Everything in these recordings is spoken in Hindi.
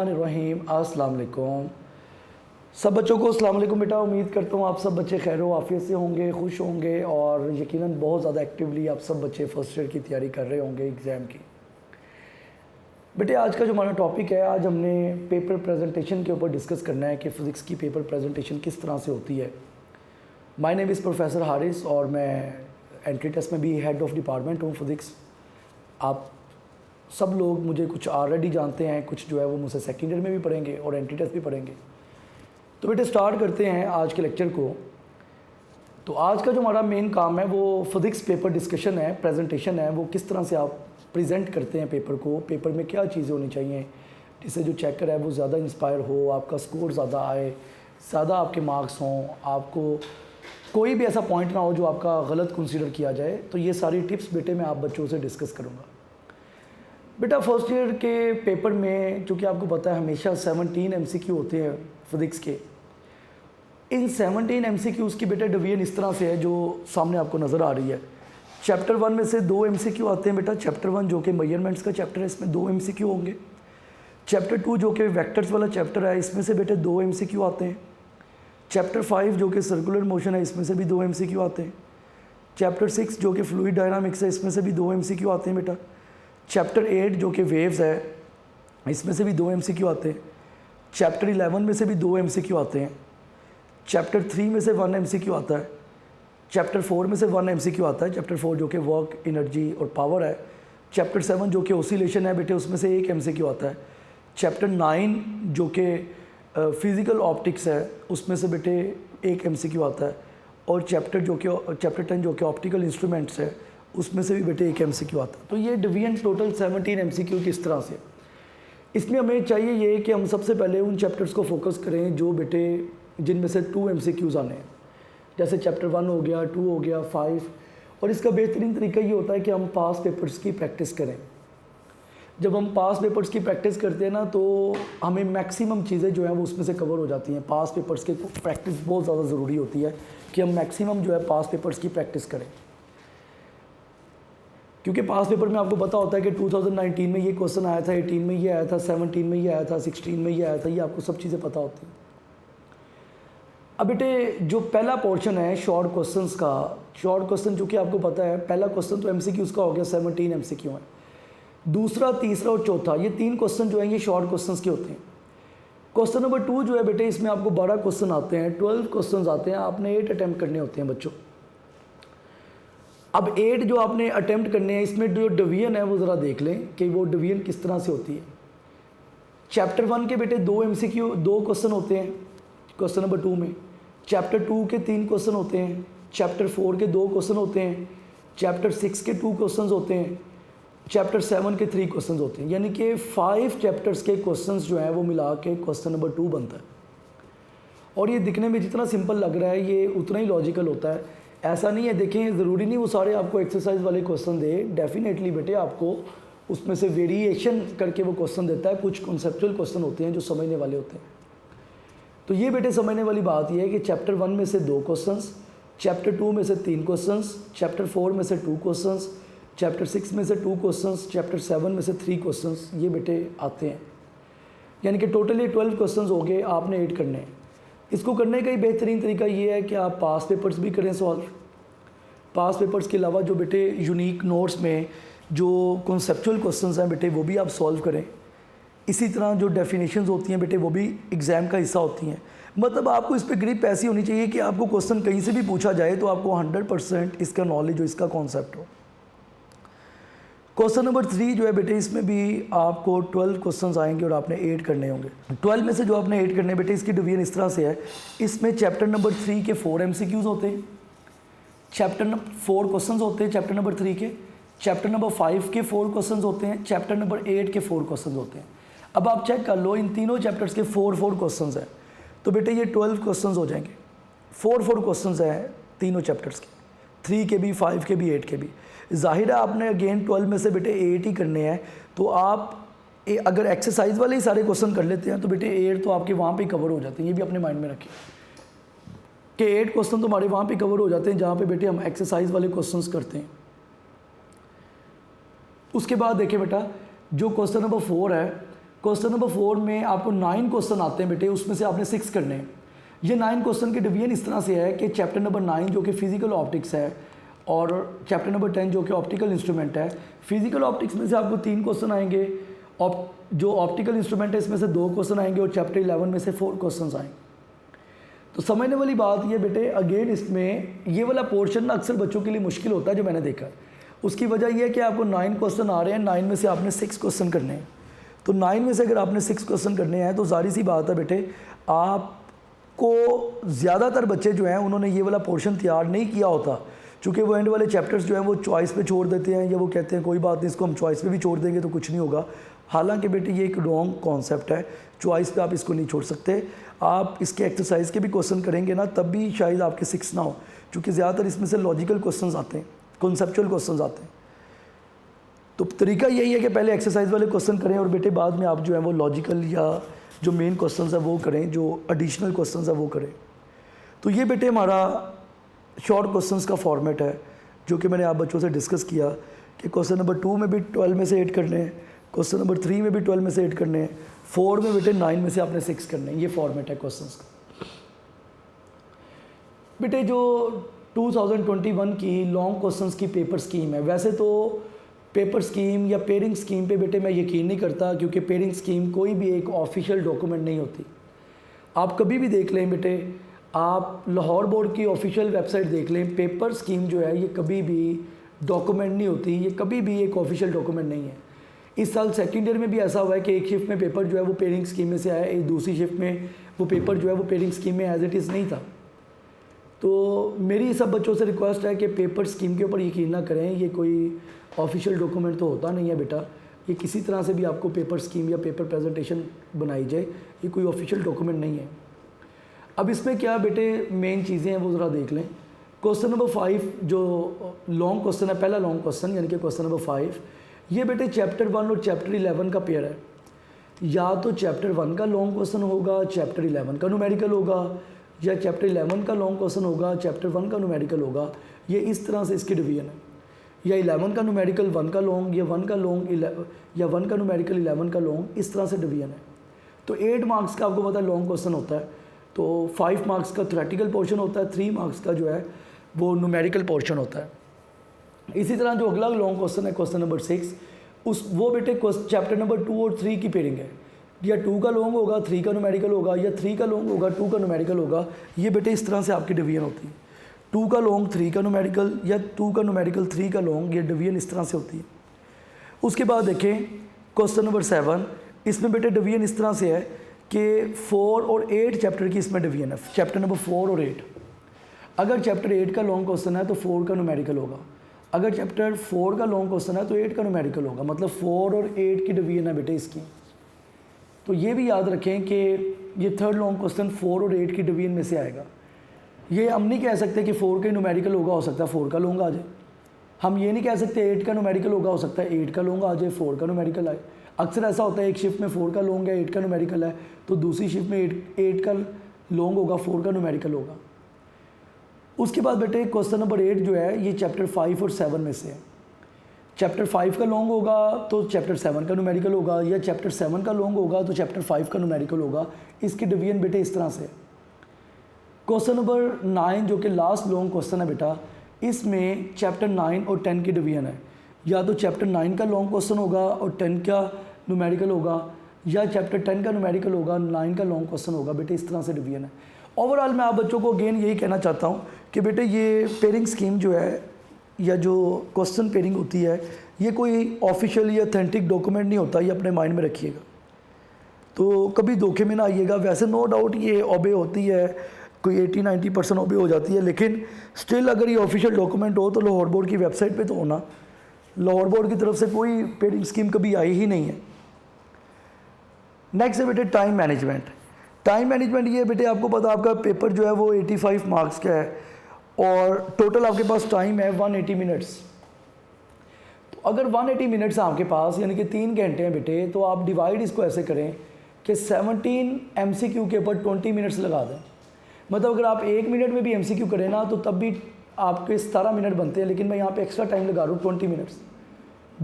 बिस्मिल्लाहिर्रहमानिर्रहीम। अस्सलाम वालेकुम सब बच्चों को। अस्सलाम वालेकुम बेटा। उम्मीद करता हूँ आप सब बच्चे खैर आफियत से होंगे, खुश होंगे और यकीनन बहुत ज़्यादा एक्टिवली आप सब बच्चे फर्स्ट ईयर की तैयारी कर रहे होंगे एग्ज़ाम की। बेटे आज का जो हमारा टॉपिक है, आज हमने पेपर प्रेजेंटेशन के ऊपर डिस्कस करना है कि फ़िज़िक्स की पेपर प्रेजेंटेशन किस तरह से होती है। My name is professor Haris और मैं एंट्री टेस्ट में भी हेड ऑफ़ डिपार्टमेंट हूँ फ़िज़िक्स। आप सब लोग मुझे कुछ ऑलरेडी जानते हैं, कुछ जो है वो मुझसे सेकेंड ईयर में भी पढ़ेंगे और एंट्री टेस्ट भी पढ़ेंगे। तो बेटे स्टार्ट करते हैं आज के लेक्चर को। तो आज का जो हमारा मेन काम है वो फ़िज़िक्स पेपर डिस्कशन है, प्रेजेंटेशन है। वो किस तरह से आप प्रेजेंट करते हैं पेपर को, पेपर में क्या चीज़ें होनी चाहिए जिससे जो चेकर है वो ज़्यादा इंस्पायर हो, आपका स्कोर ज़्यादा आए, ज़्यादा आपके मार्क्स हों, आपको कोई भी ऐसा पॉइंट ना हो जो आपका गलत कंसीडर किया जाए। तो ये सारी टिप्स बेटे मैं आप बच्चों से डिस्कस करूँगा। बेटा फर्स्ट ईयर के पेपर में चूँकि आपको पता है हमेशा 17 MCQ होते हैं फ़िज़िक्स के। इन 17 MCQs की बेटा डिवीजन इस तरह से है जो सामने आपको नज़र आ रही है। चैप्टर 1 में से 2 MCQ आते हैं बेटा। चैप्टर 1 जो कि मेजरमेंट्स का चैप्टर है, इसमें 2 MCQ होंगे। चैप्टर 2 जो कि वेक्टर्स वाला चैप्टर है, इसमें से बेटे 2 MCQ आते हैं। चैप्टर 5 जो कि सर्कुलर मोशन है, इसमें से भी 2 MCQ आते हैं। चैप्टर 6 जो कि फ्लूइड डायनामिक्स है, इसमें से भी 2 MCQ आते हैं बेटा। चैप्टर 8 जो कि वेव्स है, इसमें से भी 2 MCQ आते हैं। चैप्टर 11 में से भी 2 MCQ आते हैं। चैप्टर 3 में से 1 MCQ आता है। चैप्टर 4 में से 1 MCQ आता है। चैप्टर 4 जो कि वर्क, एनर्जी और पावर है। चैप्टर 7 जो कि ओसिलेशन है बेटे, उसमें से 1 MCQ आता है। चैप्टर 9 जो कि फिज़िकल ऑप्टिक्स है, उसमें से बेटे 1 MCQ आता है। और चैप्टर 10 जो कि ऑप्टिकल इंस्ट्रूमेंट्स है, उसमें से भी बेटे 1 MCQ आता है। तो ये डिवीजन टोटल 17 MCQ किस तरह से। इसमें हमें चाहिए ये कि हम सबसे पहले उन चैप्टर्स को फोकस करें जो बेटे जिनमें से 2 MCQs आने हैं। जैसे चैप्टर 1 हो गया, 2 हो गया, 5। और इसका बेहतरीन तरीका ये होता है कि हम पास पेपर्स की प्रैक्टिस करें। जब हम पास पेपर्स की प्रैक्टिस करते हैं ना, तो हमें मैक्सिमम चीज़ें जो हैं वो उसमें से कवर हो जाती हैं। पास पेपर्स की प्रैक्टिस बहुत ज़्यादा ज़रूरी होती है कि हम मैक्सिमम जो है पास पेपर्स की प्रैक्टिस करें। क्योंकि पास पेपर में आपको पता होता है कि 2019 में ये क्वेश्चन आया था, 18 में ये आया था, 17 में ये आया था, 16 में ये आया था। ये आपको सब चीज़ें पता होती हैं। अब बेटे जो पहला पोर्शन है शॉर्ट क्वेश्चंस का, शॉर्ट क्वेश्चन चूँकि आपको पता है पहला क्वेश्चन तो MCQ का हो गया, 17 MCQ है। दूसरा, तीसरा और चौथा, ये 3 क्वेश्चन जो हैं ये शॉर्ट क्वेश्चंस के होते हैं। क्वेश्चन नंबर 2 जो है बेटे, इसमें आपको 12 क्वेश्चन आते हैं, 12 क्वेश्चन आते हैं। आपने 8 अटैम्प्ट करने होते हैं बच्चों। अब 8 जो आपने अटैम्प्ट करने हैं, इसमें जो डिवीजन है वो ज़रा देख लें कि वो डिवीजन किस तरह से होती है। चैप्टर 1 के बेटे 2 MCQ 2 क्वेश्चन होते हैं क्वेश्चन नंबर 2 में। चैप्टर 2 के 3 क्वेश्चन होते हैं। चैप्टर 4 के 2 क्वेश्चन होते हैं। चैप्टर 6 के 2 क्वेश्चन होते हैं। चैप्टर 7 के 3 क्वेश्चन होते हैं। यानी कि 5 चैप्टर्स के क्वेश्चन जो हैं वो मिला के क्वेश्चन नंबर 2 बनता है। और ये दिखने में जितना सिंपल लग रहा है ये उतना ही लॉजिकल होता है। ऐसा नहीं है, देखें ज़रूरी नहीं वो सारे आपको एक्सरसाइज वाले क्वेश्चन दे। डेफिनेटली बेटे आपको उसमें से वेरिएशन करके वो क्वेश्चन देता है। कुछ कॉन्सेप्चुअल क्वेश्चन होते हैं जो समझने वाले होते हैं। तो ये बेटे समझने वाली बात ये है कि चैप्टर 1 में से 2 क्वेश्चंस, चैप्टर 2 में से 3 क्वेश्चंस, चैप्टर 4 में से 2 क्वेश्चंस, चैप्टर 6 में से 2 क्वेश्चंस, चैप्टर 7 में से 3 क्वेश्चंस, ये बेटे आते हैं। यानी कि टोटली 12 क्वेश्चंस हो गए, आपने 8 करने हैं। इसको करने का ही बेहतरीन तरीका ये है कि आप पास पेपर्स भी करें सॉल्व। पास पेपर्स के अलावा जो बेटे यूनिक नोट्स में जो कॉन्सेप्चुअल क्वेश्चंस हैं बेटे वो भी आप सॉल्व करें। इसी तरह जो डेफिनेशंस होती हैं बेटे वो भी एग्ज़ाम का हिस्सा होती हैं। मतलब आपको इस पर ग्रिप ऐसी होनी चाहिए कि आपको क्वेश्चन कहीं से भी पूछा जाए तो आपको 100% इसका नॉलेज हो, इसका कॉन्सेप्ट हो। क्वेश्चन नंबर 3 जो है बेटे, इसमें भी आपको 12 क्वेश्चंस आएंगे और आपने 8 करने होंगे। 12 में से जो आपने 8 करने बेटे, इसकी डिवीजन इस तरह से है। इसमें चैप्टर नंबर 3 के 4 MCQs होते हैं। चैप्टर नंबर 4 क्वेश्चंस होते हैं चैप्टर नंबर 3 के। चैप्टर नंबर 5 के 4 क्वेश्चंस होते हैं। चैप्टर नंबर 8 के 4 क्वेश्चंस होते हैं। अब आप चेक कर लो, इन तीनों चैप्टर्स के 4 क्वेश्चंस हैं। तो बेटे ये 12 क्वेश्चंस हो जाएंगे। 4 क्वेश्चंस हैं तीनों चैप्टर्स के, 3 के भी, 5 के भी, 8 के भी। ज़ाहिर है आपने अगेन 12 में से बेटे 8 ही करने हैं। तो आप अगर एक्सरसाइज वाले ही सारे क्वेश्चन कर लेते हैं तो बेटे 8 तो आपके वहाँ पे कवर हो जाते हैं। ये भी अपने माइंड में रखिए कि 8 क्वेश्चन तो हमारे वहाँ पे कवर हो जाते हैं जहाँ पे बेटे हम एक्सरसाइज वाले क्वेश्चंस करते हैं। उसके बाद देखिए बेटा, जो क्वेश्चन नंबर 4 है क्वेश्चन नंबर 4 में आपको 9 क्वेश्चन आते हैं बेटे, उसमें से आपने 6 करने हैं। ये 9 क्वेश्चन के डिवीजन इस तरह से है कि चैप्टर नंबर 9 जो कि फिजिकल ऑप्टिक्स है और चैप्टर नंबर 10 जो कि ऑप्टिकल इंस्ट्रूमेंट है। फिजिकल ऑप्टिक्स में से आपको 3 क्वेश्चन आएंगे, जो ऑप्टिकल इंस्ट्रूमेंट है इसमें से 2 क्वेश्चन आएंगे और चैप्टर 11 में से 4 क्वेश्चन आएंगे। तो समझने वाली बात ये बेटे, अगेन इसमें ये वाला पोर्शन ना अक्सर बच्चों के लिए मुश्किल होता है जो मैंने देखा। उसकी वजह यह है कि आपको 9 क्वेश्चन आ रहे हैं, 9 में से आपने 6 क्वेश्चन करने हैं। तो 9 में से अगर आपने 6 क्वेश्चन करने हैं तो जाहिर सी बात है बेटे, आपको ज़्यादातर बच्चे जो हैं उन्होंने ये वाला पोर्शन तैयार नहीं किया होता, चूँकि वो एंड वाले चैप्टर्स जो हैं वो चॉइस पे छोड़ देते हैं, या वो कहते हैं कोई बात नहीं इसको हम चॉइस पे भी छोड़ देंगे तो कुछ नहीं होगा। हालांकि बेटे ये एक रॉन्ग कॉन्सेप्ट है, चॉइस पे आप इसको नहीं छोड़ सकते। आप इसके एक्सरसाइज के भी क्वेश्चन करेंगे ना तब भी शायद आपके 6 ना हो, क्योंकि ज़्यादातर इसमें से लॉजिकल क्वेश्चन आते हैं, कॉन्सेप्चुअल क्वेश्चन आते हैं। तो तरीका यही है कि पहले एक्सरसाइज वाले क्वेश्चन करें और बेटे बाद में आप जो है वो लॉजिकल या जो मेन क्वेश्चन है वो करें, जो एडिशनल क्वेश्चन है वो करें। तो ये बेटे हमारा शॉर्ट क्वेश्चंस का फॉर्मेट है जो कि मैंने आप बच्चों से डिस्कस किया कि क्वेश्चन नंबर 2 में भी 12 में से 8 करने हैं, क्वेश्चन नंबर 3 में भी 12 में से 8 करने हैं, 4 में बेटे 9 में से आपने 6 करने हैं। ये फॉर्मेट है क्वेश्चंस का। बेटे जो 2021 की लॉन्ग क्वेश्चंस की पेपर स्कीम है, वैसे तो पेपर स्कीम या पेयरिंग स्कीम पे बेटे मैं यकीन नहीं करता, क्योंकि पेयरिंग स्कीम कोई भी एक ऑफिशियल डॉक्यूमेंट नहीं होती। आप कभी भी देख लें बेटे, आप लाहौर बोर्ड की ऑफिशियल वेबसाइट देख लें, पेपर स्कीम जो है ये कभी भी डॉक्यूमेंट नहीं होती, ये कभी भी एक ऑफिशियल डॉक्यूमेंट नहीं है। इस साल सेकेंड ईयर में भी ऐसा हुआ है कि एक शिफ्ट में पेपर जो है वो पेयरिंग स्कीम में से आया, एक दूसरी शिफ्ट में वो पेपर जो है वो पेयरिंग स्कीम में एज इट इज़ नहीं था। तो मेरी सब बच्चों से रिक्वेस्ट है कि पेपर स्कीम के ऊपर यकीन ना करें, ये कोई ऑफिशियल डॉक्यूमेंट तो होता नहीं है बेटा। ये किसी तरह से भी आपको पेपर स्कीम या पेपर प्रेजेंटेशन बनाई जाए, ये कोई ऑफिशियल डॉक्यूमेंट नहीं है। अब इसमें क्या बेटे मेन चीज़ें हैं वो ज़रा देख लें। क्वेश्चन नंबर 5 जो लॉन्ग क्वेश्चन है, पहला लॉन्ग क्वेश्चन यानी कि क्वेश्चन नंबर 5, ये बेटे चैप्टर 1 और चैप्टर 11 का पेयर है। या तो चैप्टर 1 का लॉन्ग क्वेश्चन होगा, चैप्टर 11 का न्यूमेरिकल होगा, या चैप्टर 11 का लॉन्ग क्वेश्चन होगा, चैप्टर 1 का न्यूमेरिकल होगा। ये इस तरह से इसकी डिवीजन है, या 11 का न्यूमेरिकल 1 का लॉन्ग, या 1 का लॉन्ग या 1 का न्यूमेरिकल 11 का लॉन्ग, इस तरह से डिवीजन है। तो 8 मार्क्स का आपको पता है लॉन्ग क्वेश्चन होता है, तो 5 मार्क्स का थ्योरेटिकल पोर्शन होता है, 3 मार्क्स का जो है वो न्यूमेरिकल पोर्शन होता है। इसी तरह जो अगला लॉन्ग क्वेश्चन है क्वेश्चन नंबर 6, वो बेटे चैप्टर नंबर 2 और 3 की पेयरिंग है। या 2 का लॉन्ग होगा, 3 का न्यूमेरिकल होगा, या 3 का लॉन्ग होगा, 2 का न्यूमेरिकल होगा। ये बेटे इस तरह से आपकी डिवीजन होती है, 2 का लॉन्ग 3 का न्यूमेरिकल, या 2 का न्यूमेरिकल 3 का लॉन्ग, ये डिवीजन इस तरह से होती है। उसके बाद देखें क्वेश्चन नंबर 7, इसमें बेटे डिवीजन इस तरह से है कि 4 और 8 चैप्टर की इसमें डिवीजन है, चैप्टर नंबर 4 और 8। अगर चैप्टर 8 का लॉन्ग क्वेश्चन है तो 4 का न्यूमेरिकल होगा, अगर चैप्टर 4 का लॉन्ग क्वेश्चन है तो 8 का न्यूमेरिकल होगा। मतलब 4 और 8 की डिवीजन है बेटे इसकी। तो ये भी याद रखें कि ये थर्ड लॉन्ग क्वेश्चन 4 और 8 की डिवीजन में से आएगा। ये हम नहीं कह सकते कि 4 का न्यूमेरिकल होगा, हो सकता है 4 का लॉन्ग आ जाए। हम ये नहीं कह सकते 8 का न्यूमेरिकल होगा, हो सकता है 8 का लॉन्ग आ जाए, 4 का न्यूमेरिकल आए। अक्सर ऐसा होता है एक शिफ्ट में 4 का लॉन्ग है, 8 का न्यूमेरिकल है, तो दूसरी शिफ्ट में 8 का लॉन्ग होगा, 4 का न्यूमेरिकल होगा। उसके बाद बेटे क्वेश्चन नंबर 8 जो है ये चैप्टर 5 और 7 में से है। चैप्टर 5 का लॉन्ग होगा तो चैप्टर 7 का न्यूमेरिकल होगा, या चैप्टर 7 का लॉन्ग होगा तो चैप्टर 5 का न्यूमेरिकल होगा। इसकी डिवीजन बेटे इस तरह से। क्वेश्चन नंबर 9 जो कि लास्ट लॉन्ग क्वेश्चन है बेटा, इसमें चैप्टर 9 और 10 की डिवीजन है। या तो चैप्टर 9 का लॉन्ग क्वेश्चन होगा और 10 का न्यूमेरिकल होगा, या चैप्टर 10 का न्यूमेरिकल होगा, 9 का लॉन्ग क्वेश्चन होगा। बेटे इस तरह से डिवीजन है। ओवरऑल मैं आप बच्चों को अगेन यही कहना चाहता हूँ कि बेटे ये पेयरिंग स्कीम जो है या जो क्वेश्चन पेयरिंग होती है ये कोई ऑफिशियल या ऑथेंटिक डॉक्यूमेंट नहीं होता, ये अपने माइंड में रखिएगा, तो कभी धोखे में ना आइएगा। वैसे नो डाउट ये ओबे होती है, कोई 80-90% ओबे हो जाती है, लेकिन स्टिल अगर ये ऑफिशियल डॉक्यूमेंट हो तो लाहौर बोर्ड की वेबसाइट पे तो होना। लाहौर बोर्ड की तरफ से कोई पेयरिंग स्कीम कभी आई ही नहीं है। नेक्स्ट है बेटे टाइम मैनेजमेंट। टाइम मैनेजमेंट ये बेटे आपको पता आपका पेपर जो है वो 85 मार्क्स का है और टोटल आपके पास टाइम है 180 मिनट्स। तो अगर 180 मिनट्स आपके पास यानी कि 3 घंटे हैं बेटे, तो आप डिवाइड इसको ऐसे करें कि 17 MCQ के ऊपर 20 मिनट्स लगा दें। मतलब अगर आप 1 मिनट में भी MCQ करें ना तो तब भी आपके 17 मिनट बनते हैं, लेकिन मैं यहाँ पे एक्स्ट्रा टाइम लगा रहा हूँ 20 मिनट्स।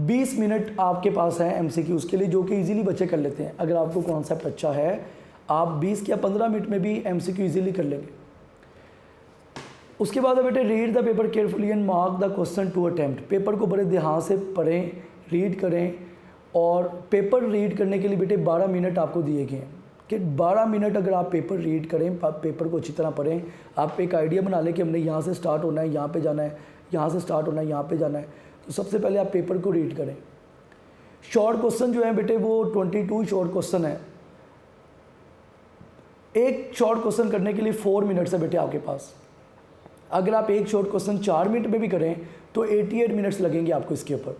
20 मिनट आपके पास है एमसीक्यूज़ के लिए, जो कि इजीली बच्चे कर लेते हैं। अगर आपको कॉन्सेप्ट अच्छा है, आप 20 या 15 मिनट में भी एमसीक्यू इजीली कर लेंगे। उसके बाद है बेटे, read the paper carefully and mark the question to attempt. Paper को बड़े ध्यान से पढ़ें, रीड करें, और पेपर रीड करने के लिए बेटे 12 मिनट आपको दिए गए हैं कि 12 मिनट अगर आप पेपर रीड करें, पेपर को अच्छी तरह पढ़ें, आप एक आइडिया बना लें कि हमने यहाँ से स्टार्ट होना है, यहाँ पे जाना है, यहाँ से स्टार्ट होना है, यहाँ पे जाना है। तो सबसे पहले आप पेपर को रीड करें। शॉर्ट क्वेश्चन जो है बेटे वो 22 शॉर्ट क्वेश्चन है। एक शॉर्ट क्वेश्चन करने के लिए 4 मिनट्स है बेटे आपके पास। अगर आप एक शॉर्ट क्वेश्चन 4 मिनट में भी करें तो 88 मिनट्स लगेंगे आपको इसके ऊपर।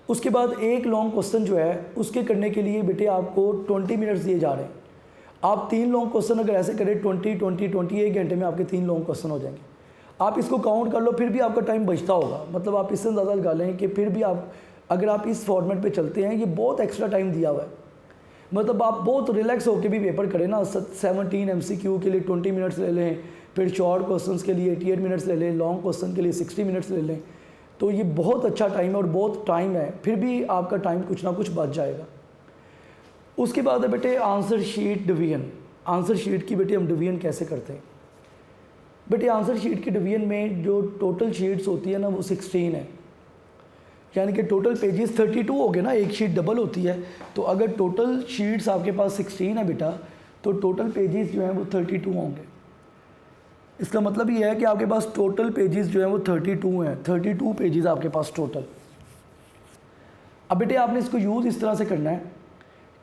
उसके बाद एक लॉन्ग क्वेश्चन जो है उसके करने के लिए बेटे आपको 20 मिनट्स दिए जा रहे हैं। आप 3 लॉन्ग क्वेश्चन अगर ऐसे करें 21 घंटे में आपके 3 लॉन्ग क्वेश्चन हो जाएंगे। आप इसको काउंट कर लो, फिर भी आपका टाइम बचता होगा। मतलब आप इससे अंदाज़ा लगा लें कि फिर भी आप अगर आप इस फॉर्मेट पे चलते हैं, ये बहुत एक्स्ट्रा टाइम दिया हुआ है। मतलब आप बहुत रिलैक्स होकर भी पेपर करें ना। 17 एमसीक्यू के लिए 20 मिनट्स ले लें, फिर शॉर्ट क्वेश्चंस के लिए 88 मिनट्स ले लें, लॉन्ग क्वेश्चन के लिए 60 मिनट्स ले लें। तो ये बहुत अच्छा टाइम है और बहुत टाइम है, फिर भी आपका टाइम कुछ ना कुछ बच जाएगा। उसके बाद है बेटे answer sheet division. Answer sheet की बेटे हम डिवीजन कैसे करते हैं? बेटे आंसर शीट की डिवीजन में जो टोटल शीट्स होती है ना वो 16 है, यानी कि टोटल पेजेस 32 हो गए ना, एक शीट डबल होती है। तो अगर टोटल शीट्स आपके पास 16 है बेटा, तो टोटल पेजेस जो हैं वो 32 होंगे। इसका मतलब ये है कि आपके पास टोटल पेजेस जो हैं वो 32 हैं, 32 पेजेस आपके पास टोटल। अब बेटे आपने इसको यूज़ इस तरह से करना है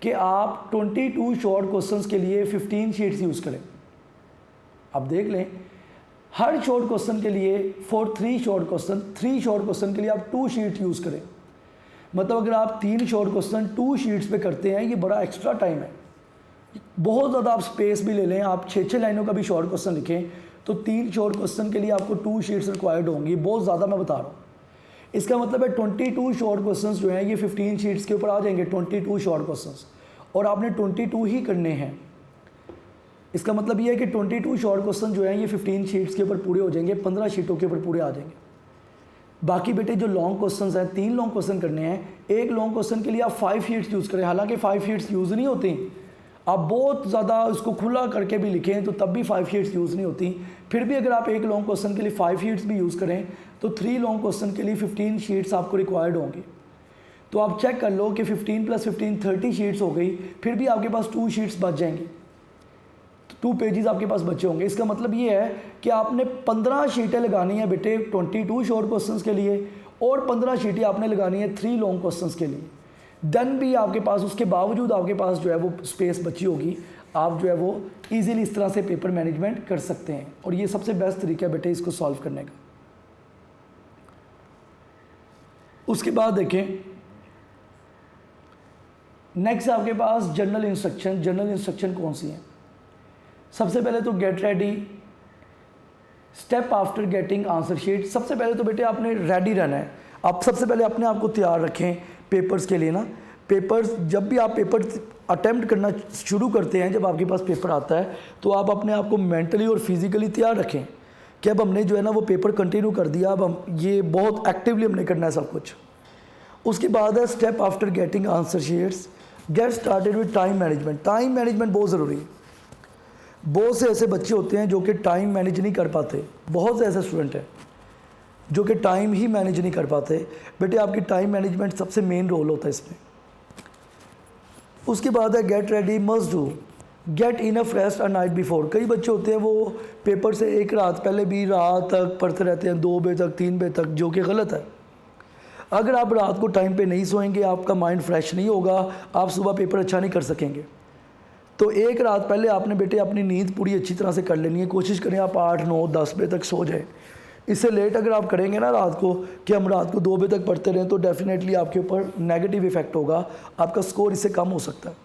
कि आप 22 शॉर्ट क्वेश्चंस के लिए 15 शीट्स यूज़ करें। अब देख लें, हर शॉर्ट क्वेश्चन के लिए for 3 short question, 3 short question के लिए आप 2 शीट यूज़ करें। मतलब अगर आप 3 शॉर्ट क्वेश्चन 2 शीट्स पे करते हैं, ये बड़ा एक्स्ट्रा टाइम है। बहुत ज़्यादा आप स्पेस भी ले लें, आप 6-6 लाइनों का भी शॉर्ट क्वेश्चन लिखें तो 3 शॉर्ट क्वेश्चन के लिए आपको 2 शीट्स रिक्वायर्ड होंगी। बहुत ज़्यादा मैं बता रहा हूँ। इसका मतलब है 22 शॉर्ट क्वेश्चन जो हैं ये 15 शीट्स के ऊपर आ जाएंगे, 22 शॉर्ट क्वेश्चन, और आपने 22 ही करने हैं। इसका मतलब ये है कि 22 शॉर्ट क्वेश्चन जो हैं ये 15 शीट्स के ऊपर पूरे हो जाएंगे, 15 शीटों के ऊपर पूरे आ जाएंगे। बाकी बेटे जो लॉन्ग क्वेश्चंस हैं, 3 लॉन्ग क्वेश्चन करने हैं। एक लॉन्ग क्वेश्चन के लिए आप 5 शीट्स यूज़ करें। हालांकि 5 शीट्स यूज़ नहीं होती, आप बहुत ज़्यादा इसको खुला करके भी लिखें तो तब भी 5 शीट्स यूज़ नहीं होती। फिर भी अगर आप एक लॉन्ग क्वेश्चन के लिए 5 शीट्स भी यूज़ करें तो 3 लॉन्ग क्वेश्चन के लिए 15 शीट्स आपको रिक्वायर्ड होंगी। तो आप चेक कर लो कि 15 + 15 30 शीट्स हो गई, फिर भी आपके पास 2 शीट्स बच जाएंगी, 2 पेजेस आपके पास बचे होंगे। इसका मतलब ये है कि आपने 15 शीटें लगानी है बेटे 22 शॉर्ट क्वेश्चंस के लिए, और 15 शीटें आपने लगानी है 3 लॉन्ग क्वेश्चंस के लिए। देन भी आपके पास, उसके बावजूद आपके पास जो है वो स्पेस बची होगी, आप जो है वो इजीली इस तरह से पेपर मैनेजमेंट कर सकते हैं। और ये सबसे बेस्ट तरीका है बेटे इसको सॉल्व करने का। उसके बाद देखें, नेक्स्ट आपके पास जर्नल इंस्ट्रक्शन। जर्नल इंस्ट्रक्शन कौन सी हैं? सबसे पहले तो get ready, step after getting answer sheet. सबसे पहले तो बेटे आपने रेडी रहना है। आप सबसे पहले अपने आप को तैयार रखें पेपर्स के लिए ना। पेपर्स, जब भी आप पेपर अटेम्प्ट करना शुरू करते हैं, जब आपके पास पेपर आता है तो आप अपने आप को मेंटली और फिज़िकली तैयार रखें कि अब हमने जो है ना वो पेपर कंटिन्यू कर दिया, अब हम ये बहुत एक्टिवली हमने करना है सब कुछ। उसके बाद है step after getting answer sheets, get started with time management. Time management बहुत ज़रूरी है। बहुत से ऐसे बच्चे होते हैं जो कि टाइम मैनेज नहीं कर पाते। बहुत से ऐसे स्टूडेंट हैं जो कि टाइम ही मैनेज नहीं कर पाते। बेटे आपकी टाइम मैनेजमेंट सबसे मेन रोल होता है इसमें। उसके बाद है get ready must do, get enough rest a night before. कई बच्चे होते हैं वो पेपर से एक रात पहले भी रात तक पढ़ते रहते हैं, 2 बजे तक, 3 बजे तक, जो कि गलत है। अगर आप रात को टाइम पे नहीं सोएंगे, आपका माइंड फ्रेश नहीं होगा, आप सुबह पेपर अच्छा नहीं कर सकेंगे। तो एक रात पहले आपने बेटे अपनी नींद पूरी अच्छी तरह से कर लेनी है। कोशिश करें आप 8, 9, 10 बजे तक सो जाएं। इससे लेट अगर आप करेंगे ना रात को, कि हम रात को 2 बजे तक पढ़ते रहें, तो डेफिनेटली आपके ऊपर नेगेटिव इफेक्ट होगा, आपका स्कोर इससे कम हो सकता है।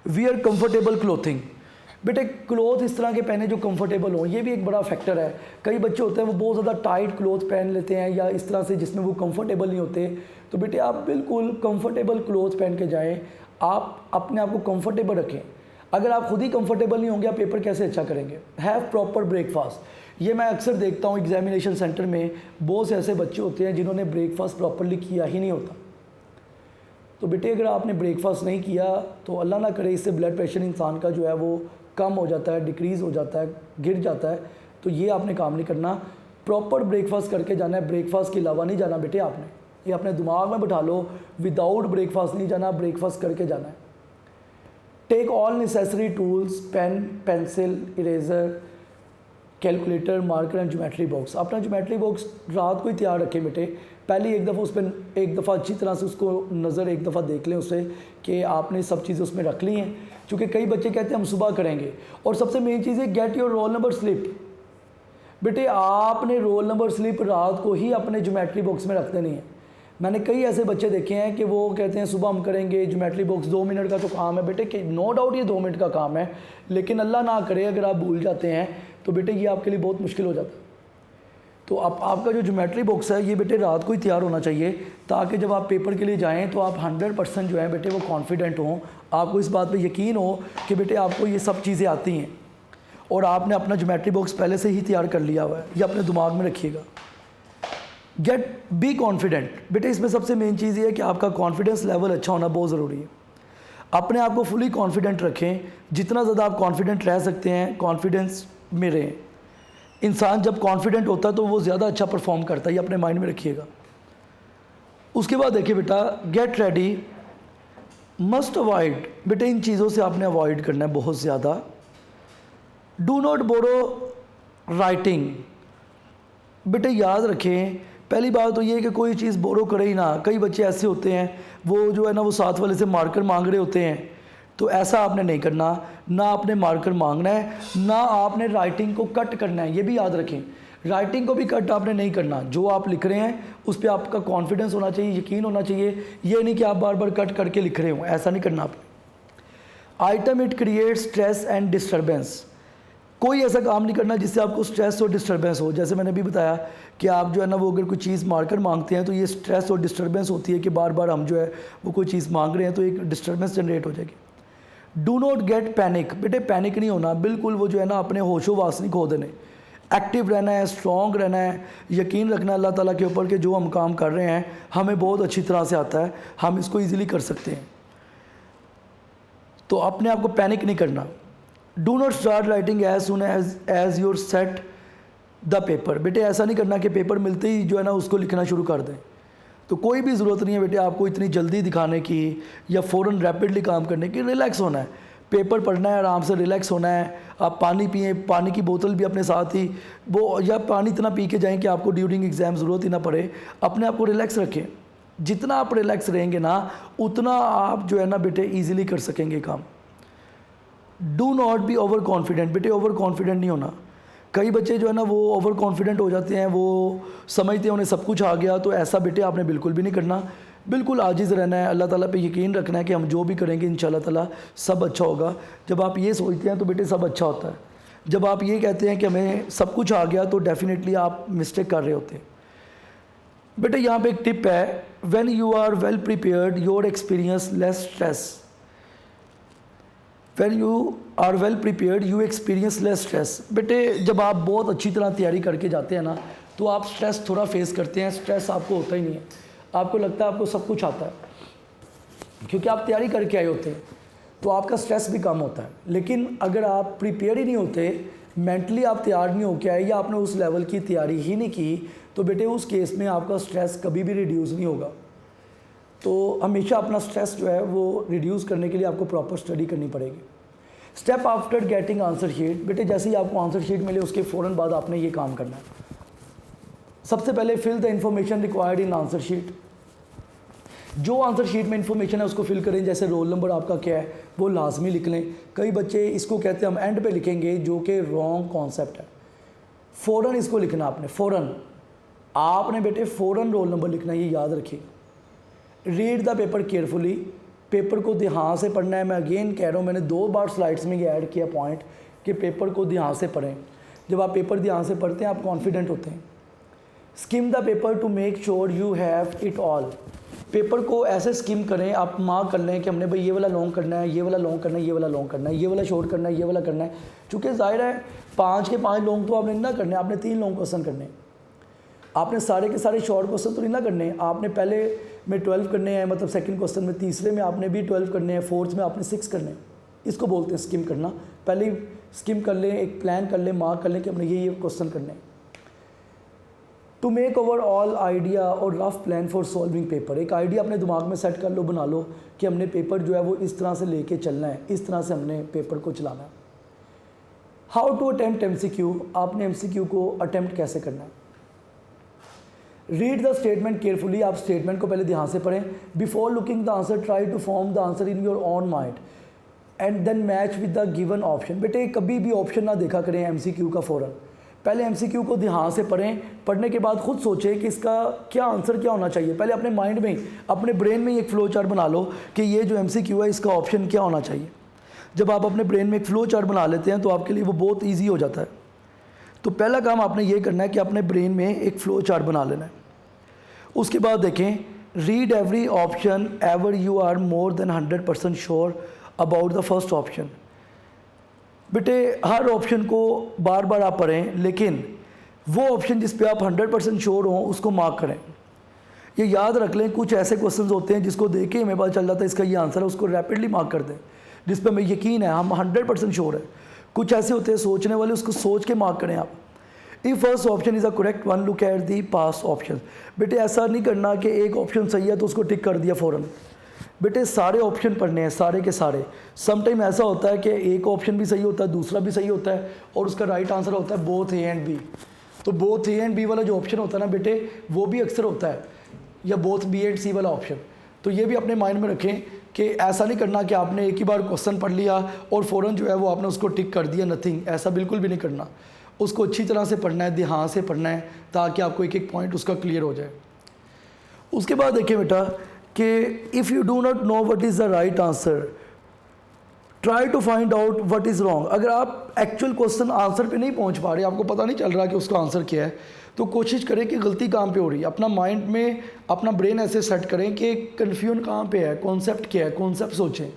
Wear comfortable clothing. बेटे क्लोथ इस तरह के पहने जो कंफर्टेबल हों, ये भी एक बड़ा फैक्टर है। कई बच्चे होते हैं वो बहुत ज़्यादा टाइट क्लोथ पहन लेते हैं या इस तरह से जिसमें वो कंफर्टेबल नहीं होते। तो बेटे आप बिल्कुल कंफर्टेबल क्लोथ पहन के जाएं। आप अपने आप को कंफर्टेबल रखें। अगर आप खुद ही कंफर्टेबल नहीं होंगे आप पेपर कैसे अच्छा करेंगे। हैव प्रॉपर ब्रेकफास्ट, ये मैं अक्सर देखता हूँ एग्जामिनेशन सेंटर में बहुत से ऐसे बच्चे होते हैं जिन्होंने ब्रेकफास्ट प्रॉपरली किया ही नहीं होता। तो बेटे अगर आपने ब्रेकफास्ट नहीं किया तो अल्लाह ना करे इससे ब्लड प्रेशर इंसान का जो है वो कम हो जाता है, डिक्रीज़ हो जाता है, गिर जाता है। तो ये आपने काम नहीं करना, प्रॉपर ब्रेकफास्ट करके जाना है। ब्रेकफास्ट के अलावा नहीं जाना बेटे आपने, ये अपने दिमाग में बिठा लो, विदाउट ब्रेकफास्ट नहीं जाना, ब्रेकफास्ट करके जाना है। Take all necessary tools, pen, pencil, eraser, calculator, marker and geometry box. अपना ज्योमेट्री बॉक्स रात को ही तैयार रखें बेटे। पहले एक दफ़ा उस पर एक दफ़ा अच्छी तरह से उसको नज़र एक दफ़ा देख लें उससे कि आपने सब चीज़ें उसमें रख ली हैं, क्योंकि कई बच्चे कहते हैं हम सुबह करेंगे। और सबसे मेन चीज़ है get your roll number slip. बेटे आपने रोल नंबर स्लिप रात को ही अपने ज्योमेट्री बॉक्स में रख देनी है। मैंने कई ऐसे बच्चे देखे हैं कि वो कहते हैं सुबह हम करेंगे, ज्योमेट्री बॉक्स 2 मिनट का तो काम है बेटे, कि नो डाउट ये 2 मिनट का काम है, लेकिन अल्लाह ना करे अगर आप भूल जाते हैं तो बेटे ये आपके लिए बहुत मुश्किल हो जाता है। तो आपका जो ज्योमेट्री बॉक्स है ये बेटे रात को ही तैयार होना चाहिए, ताकि जब आप पेपर के लिए जाएं तो आप 100% जो है बेटे वो कॉन्फिडेंट हों, आपको इस बात पे यकीन हो कि बेटे आपको ये सब चीज़ें आती हैं और आपने अपना ज्योमेट्री बॉक्स पहले से ही तैयार कर लिया हुआ है। ये अपने दिमाग में रखिएगा। गेट बी कॉन्फिडेंट, बेटे इसमें सबसे मेन चीज़ ये है कि आपका कॉन्फिडेंस लेवल अच्छा होना बहुत ज़रूरी है। अपने आप को फुली कॉन्फिडेंट रखें, जितना ज़्यादा आप कॉन्फिडेंट रह सकते हैं कॉन्फिडेंस में रहें। इंसान जब कॉन्फिडेंट होता है तो वो ज़्यादा अच्छा परफॉर्म करता है, ये अपने माइंड में रखिएगा। उसके बाद देखिए बेटा, गेट रेडी, मस्ट अवॉइड, बेटे इन चीज़ों से आपने अवॉइड करना है बहुत ज़्यादा। डू नॉट बोरो राइटिंग, बेटे याद रखें पहली बात तो ये है कि कोई चीज़ बोरो करे ही ना। कई बच्चे ऐसे होते हैं वो जो है ना वो साथ वाले से मार्कर मांग रहे होते हैं, तो ऐसा आपने नहीं करना, ना आपने मार्कर मांगना है, ना आपने राइटिंग को कट करना है। ये भी याद रखें, राइटिंग को भी कट आपने नहीं करना। जो आप लिख रहे हैं उस पर आपका कॉन्फिडेंस होना चाहिए, यकीन होना चाहिए। ये नहीं कि आप बार बार कट करके लिख रहे हो, ऐसा नहीं करना आपने। Item it create stress and disturbance, कोई ऐसा काम नहीं करना जिससे आपको स्ट्रेस और डिस्टर्बेंस हो। जैसे मैंने भी बताया कि आप जो है ना वो अगर कोई चीज़ मार्कर मांगते हैं तो ये स्ट्रेस और डिस्टर्बेंस होती है कि बार बार हम जो है वो कोई चीज़ मांग रहे हैं तो एक डिस्टर्बेंस जनरेट हो जाएगी। डू नॉट गेट पैनिक, बेटे पैनिक नहीं होना बिल्कुल, वो जो है ना अपने होशो वास नहीं खो देने। एक्टिव रहना है, स्ट्रॉन्ग रहना है, यकीन रखना अल्लाह ताला के ऊपर कि जो हम काम कर रहे हैं हमें बहुत अच्छी तरह से आता है, हम इसको ईजिली कर सकते हैं। तो अपने आप को पैनिक नहीं करना। Do not start writing as soon as you're set the paper, बेटे ऐसा नहीं करना कि पेपर मिलते ही जो है ना उसको लिखना शुरू कर दें। तो कोई भी ज़रूरत नहीं है बेटे आपको इतनी जल्दी दिखाने की या फ़ौरन रैपिडली काम करने की। रिलैक्स होना है, पेपर पढ़ना है, आराम से रिलैक्स होना है। आप पानी पिए, पानी की बोतल भी अपने साथ ही वो, या पानी इतना पी के जाएँ कि आपको ड्यूरिंग एग्ज़ाम ज़रूरत ही ना पड़े। अपने आप को रिलैक्स रखें, जितना आप रिलैक्स रहेंगे ना उतना आप जो है ना बेटे ईजिली कर सकेंगे काम। Do not be over confident, बेटे ओवर कॉन्फिडेंट नहीं होना। कई बच्चे जो है ना वो ओवर कॉन्फिडेंट हो जाते हैं, वो समझते हैं उन्हें सब कुछ आ गया, तो ऐसा बेटे आपने बिल्कुल भी नहीं करना। बिल्कुल आजिज़ रहना है, अल्लाह ताला पे यकीन रखना है कि हम जो भी करेंगे इंशाल्लाह ताला सब अच्छा होगा। जब आप ये सोचते हैं तो बेटे सब अच्छा होता है। जब आप ये कहते हैं कि हमें सब कुछ आ गया तो डेफिनेटली आप मिस्टेक कर रहे होते हैं। बेटे यहाँ पे एक टिप है, when you are well prepared your experience less stress. When you are well prepared you experience less stress. बेटे जब आप बहुत अच्छी तरह तैयारी करके जाते हैं ना तो आप स्ट्रेस थोड़ा फेस करते हैं। स्ट्रेस आपको होता ही नहीं है, आपको लगता है आपको सब कुछ आता है क्योंकि आप तैयारी करके आए होते हैं, तो आपका स्ट्रेस भी कम होता है। लेकिन अगर आप प्रिपेयर ही नहीं होते, मेंटली आप तैयार नहीं होके आए या आपने उस लेवल की तैयारी ही नहीं की, तो बेटे उस केस में आपका स्ट्रेस कभी भी रिड्यूस नहीं होगा। तो हमेशा अपना स्ट्रेस जो है वो रिड्यूस करने के लिए आपको प्रॉपर स्टडी करनी पड़ेगी। Step after getting answer sheet, बेटे जैसे ही आपको आंसर शीट मिले उसके फ़ौरन बाद आपने ये काम करना है। सबसे पहले fill the information required in answer sheet. जो आंसर शीट में इन्फॉर्मेशन है उसको फिल करें। जैसे रोल नंबर आपका क्या है वो लाजमी लिख लें। कई बच्चे इसको कहते हैं हम एंड पे लिखेंगे, जो कि रॉन्ग कॉन्सेप्ट है। फ़ौरन इसको लिखना आपने बेटे फ़ौरन रोल नंबर लिखना, ये याद रखिए। Read the paper carefully, paper को ध्यान से पढ़ना है। मैं अगेन कह रहा हूँ, मैंने 2 बार स्लाइड्स में ये ऐड किया पॉइंट कि पेपर को ध्यान से पढ़ें। जब आप पेपर ध्यान से पढ़ते हैं आप कॉन्फिडेंट होते हैं। Scheme the paper two make sure you have it all, paper को ऐसे स्किम करें, आप मार्क कर लें कि हमने भाई ये वाला लॉन्ग करना है, ये वाला लॉन्ग करना है, ये वाला लॉन्ग करना है, ये वाला शॉर्ट करना है, ये वाला करना है। चूँकि ज़ाहिर है 5 के 5 लॉन्ग तो आपने ना करने, आपने 3 लॉन्ग क्वेश्चन करने हैं। आपने सारे के सारे शॉर्ट क्वेश्चन तो नहीं ना करने, आपने पहले में 12 करने हैं, मतलब सेकंड क्वेश्चन में, तीसरे में आपने भी 12 करने हैं, फोर्थ में आपने 6 करने हैं। इसको बोलते हैं स्किम करना। पहले स्किम कर लें, एक प्लान कर लें, मार्क कर लें कि हमने ये क्वेश्चन करने हैं। To make overall idea और rough plan for solving paper, एक आइडिया अपने दिमाग में सेट कर लो, बना लो कि हमने पेपर जो है वो इस तरह से लेके चलना है, इस तरह से हमने पेपर को चलाना है। हाउ टू अटेम्प्ट MCQ, आपने MCQ को अटेम्प्ट कैसे करना है। रीड द स्टेटमेंट केयरफुली, आप स्टेटमेंट को पहले ध्यान से पढ़ें। Before looking the answer try to form the answer in your own mind and then match with the given option. बेटे कभी भी ऑप्शन ना देखा करें MCQ का फ़ौरन, पहले MCQ को ध्यान से पढ़ें, पढ़ने के बाद खुद सोचें कि इसका क्या आंसर क्या होना चाहिए। पहले अपने माइंड में, अपने ब्रेन में एक फ़्लो चार्ट बना लो कि ये जो MCQ है इसका ऑप्शन क्या होना चाहिए। जब आप अपने ब्रेन में एक फ़्लो चार्ट बना लेते हैं तो आपके लिए वो बहुत ईजी हो जाता है। तो पहला काम आपने ये करना है कि अपने ब्रेन में एक फ़्लो चार्ट बना लेना है। उसके बाद देखें, read every option ever you are more than 100% sure about the first option. बेटे हर ऑप्शन को बार बार आप पढ़ें, लेकिन वो ऑप्शन जिस पे आप 100% श्योर हों उसको मार्क करें। ये याद रख लें, कुछ ऐसे क्वेश्चंस होते हैं जिसको देख के हमें पता चल जाता है इसका ये आंसर है, उसको रैपिडली मार्क कर दें जिस पे हमें यकीन है, हम 100% श्योर है। कुछ ऐसे होते हैं सोचने वाले, उसको सोच के मार्क करें आप। If first option is a correct one, look at the pass option. बेटे ऐसा नहीं करना कि एक ऑप्शन सही है तो उसको टिक कर दिया फ़ौरन। बेटे सारे ऑप्शन पढ़ने हैं, सारे के सारे। सम टाइम ऐसा होता है कि एक ऑप्शन भी सही होता है, दूसरा भी सही होता है और उसका राइट आंसर होता है बोथ A एंड B। तो बोथ A एंड B वाला जो ऑप्शन होता है ना बेटे, वो भी अक्सर होता है, या बोथ B एंड C वाला ऑप्शन। तो ये भी अपने माइंड में रखें कि ऐसा नहीं करना कि आपने एक ही बार क्वेश्चन पढ़ लिया और फ़ौरन जो है वो आपने उसको टिक कर दिया, नथिंग। ऐसा बिल्कुल भी नहीं करना, उसको अच्छी तरह से पढ़ना है, ध्यान से पढ़ना है, ताकि आपको एक एक पॉइंट उसका क्लियर हो जाए। उसके बाद देखिए बेटा कि if you do not know what is the right answer, try to find out what is wrong. अगर आप एक्चुअल क्वेश्चन आंसर पे नहीं पहुंच पा रहे, आपको पता नहीं चल रहा कि उसका आंसर क्या है, तो कोशिश करें कि गलती कहाँ पे हो रही है। अपना माइंड में अपना ब्रेन ऐसे सेट करें कि कन्फ्यूजन कहाँ पे है, कॉन्सेप्ट क्या है, कॉन्सेप्ट सोचें,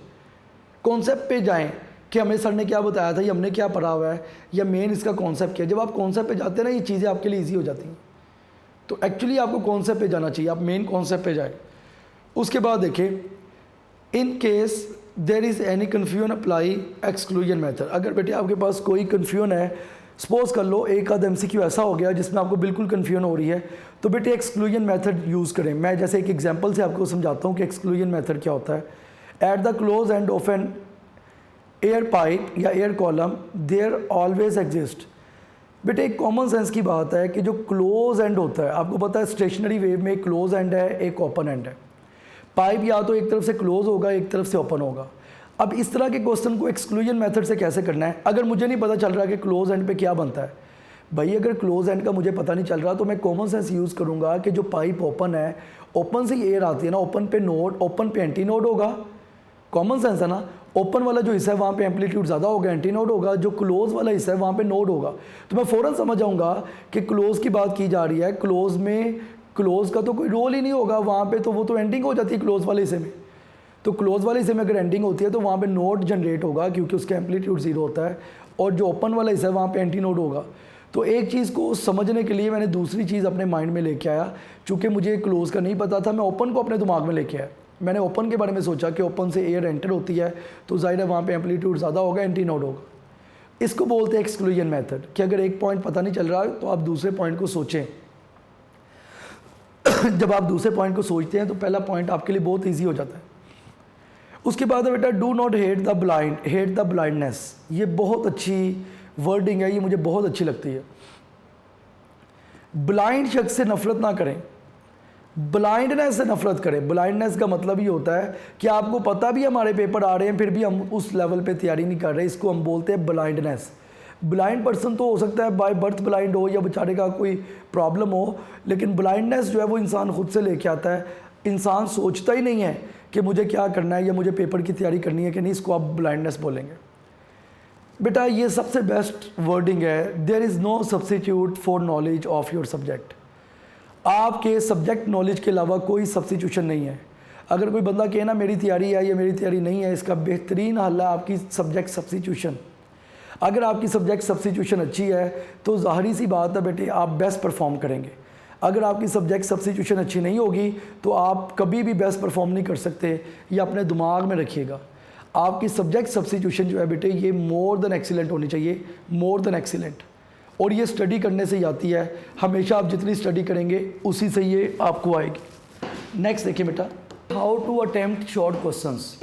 कॉन्सेप्ट पे जाएँ कि हमें सर ने क्या बताया था, या हमने क्या पढ़ा हुआ है, या मेन इसका कॉन्सेप्ट क्या है। जब आप कॉन्सेप्ट पे जाते हैं ना, ये चीज़ें आपके लिए ईजी हो जाती हैं। तो एक्चुअली आपको कॉन्सेप्ट पे जाना चाहिए, आप मेन कॉन्सेप्ट पे जाए। उसके बाद देखिए, in case there is any confusion apply exclusion method. अगर बेटे आपके पास कोई कन्फ्यूजन है, सपोज कर लो एक आध MCQ ऐसा हो गया जिसमें आपको बिल्कुल कन्फ्यूजन हो रही है, तो बेटे एक्सक्लूजन मेथड यूज़ करें। मैं जैसे एक एग्जांपल से आपको समझाता हूँ कि एक्सक्लूजन मेथड क्या होता है। At the close end of an air pipe या air column there always exist. बेटे एक कॉमन सेंस की बात है कि जो क्लोज एंड होता है, आपको पता है स्टेशनरी वेव में एक क्लोज एंड है, एक ओपन एंड है। पाइप या तो एक तरफ से क्लोज होगा, एक तरफ से ओपन होगा। अब इस तरह के क्वेश्चन को एक्सक्लूजन मेथड से कैसे करना है। अगर मुझे नहीं पता चल रहा कि क्लोज एंड पे क्या बनता है, भाई अगर क्लोज एंड का मुझे पता नहीं चल रहा तो मैं कॉमन सेंस यूज़ करूँगा कि जो पाइप ओपन है, ओपन से एयर आती है ना, ओपन पे नोड, ओपन पे एंटी नोड होगा। कॉमन सेंस है ना, ओपन वाला जो हिस्सा है वहाँ पे एम्पलीट्यूड ज़्यादा होगा, एंटी नोड होगा। जो क्लोज वाला हिस्सा है वहाँ पे नोड होगा। तो मैं फ़ौरन समझ जाऊँगा कि क्लोज की बात की जा रही है। क्लोज में क्लोज का तो कोई रोल ही नहीं होगा वहाँ पे, तो वो तो एंडिंग हो जाती है क्लोज वाले हिस्से में। तो क्लोज वाले हिस्से में अगर एंडिंग होती है तो वहाँ पे नोड जनरेट होगा, क्योंकि उसका एम्पलीट्यूड ज़ीरो होता है। और जो ओपन वाला हिस्सा है वहाँ पे एंटी नोड होगा। तो एक चीज़ को समझने के लिए मैंने दूसरी चीज़ अपने माइंड में लेके आया। चूँकि मुझे क्लोज का नहीं पता था, मैं ओपन को अपने दिमाग में लेके आया। मैंने ओपन के बारे में सोचा कि ओपन से एयर एंटर होती है, तो ज़ाहिर है वहाँ पे एम्पलीट्यूड ज़्यादा होगा, एंटी नोड होगा। इसको बोलते हैं एक्सक्लूजन मेथड, कि अगर एक पॉइंट पता नहीं चल रहा तो आप दूसरे पॉइंट को सोचें। जब आप दूसरे पॉइंट को सोचते हैं तो पहला पॉइंट आपके लिए बहुत ईजी हो जाता है। उसके बाद है बेटा, do not hate the blind, hate the blindness. ये बहुत अच्छी वर्डिंग है, ये मुझे बहुत अच्छी लगती है। ब्लाइंड शख्स से नफरत ना करें, ब्लाइंडनेस से नफरत करें। ब्लाइंडनेस का मतलब ये होता है कि आपको पता भी हमारे पेपर आ रहे हैं, फिर भी हम उस लेवल पे तैयारी नहीं कर रहे। इसको हम बोलते हैं ब्लाइंडनेस। ब्लाइंड पर्सन तो हो सकता है बाय बर्थ ब्लाइंड हो या बेचारे का कोई प्रॉब्लम हो, लेकिन ब्लाइंडनेस जो है वो इंसान खुद से लेके आता है। इंसान सोचता ही नहीं है कि मुझे क्या करना है या मुझे पेपर की तैयारी करनी है कि नहीं, इसको आप ब्लाइंडनेस बोलेंगे। बेटा ये सबसे बेस्ट वर्डिंग है, there is no substitute for knowledge of your subject. आपके सब्जेक्ट नॉलेज के अलावा कोई सब्स्टिट्यूशन नहीं है। अगर कोई बंदा कहे ना मेरी तैयारी है या मेरी तैयारी नहीं है, इसका बेहतरीन हल है आपकी सब्जेक्ट सब्स्टिट्यूशन। अगर आपकी सब्जेक्ट सब्स्टिट्यूशन अच्छी है तो ज़ाहिर सी बात है बेटे आप बेस्ट परफॉर्म करेंगे। अगर आपकी सब्जेक्ट सब्स्टिट्यूशन अच्छी नहीं होगी तो आप कभी भी बेस्ट परफॉर्म नहीं कर सकते। ये अपने दिमाग में रखिएगा। आपकी सब्जेक्ट सब्स्टिट्यूशन जो है बेटे ये मोर देन एक्सीलेंट होनी चाहिए, मोर देन एक्सीलेंट। और ये स्टडी करने से ही आती है। हमेशा आप जितनी स्टडी करेंगे उसी से ये आपको आएगी। नेक्स्ट देखिए बेटा, how to attempt short questions.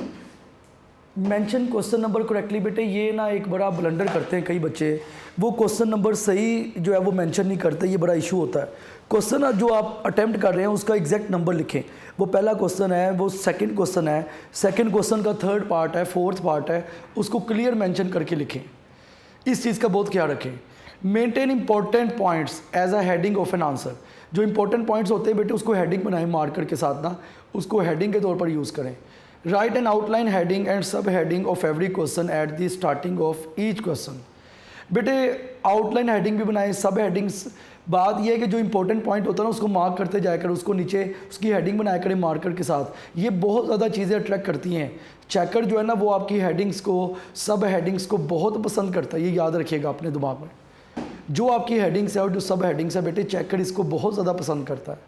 Mention question number correctly. बेटे ये ना एक बड़ा ब्लंडर करते हैं कई बच्चे, वो क्वेश्चन नंबर सही जो है वो मेंशन नहीं करते, ये बड़ा इशू होता है। क्वेश्चन जो आप अटेम्प्ट कर रहे हैं उसका एग्जैक्ट नंबर लिखें। वो पहला क्वेश्चन है, वो सेकंड क्वेश्चन है, सेकंड क्वेश्चन का थर्ड पार्ट है, फोर्थ पार्ट है, उसको क्लियर मेंशन करके लिखें। इस चीज़ का बहुत ख्याल रखें। Maintain important points as a heading of an answer. जो इंपॉर्टेंट पॉइंट्स होते हैं बेटे उसको हेडिंग बनाएं मार्कर के साथ ना, उसको हेडिंग के तौर पर यूज़ करें। Write an outline heading and sub heading of every question at the starting of each question. बेटे आउटलाइन हेडिंग भी बनाएं, सब हेडिंग्स। बात यह है कि जो इंपॉर्टेंट पॉइंट होता है ना उसको मार्क करते जाया कर, उसको नीचे उसकी हेडिंग बनाया करें मार्कर के साथ। ये बहुत ज़्यादा चीज़ें अट्रैक्ट करती हैं। चेकर जो है ना वो आपकी हेडिंग्स को, सब हेडिंग्स को बहुत पसंद करता है। ये याद रखिएगा अपने दिमाग में। जो आपकी हेडिंग्स है और जो सब हेडिंग्स है बेटे चेकर इसको बहुत ज़्यादा पसंद करता है।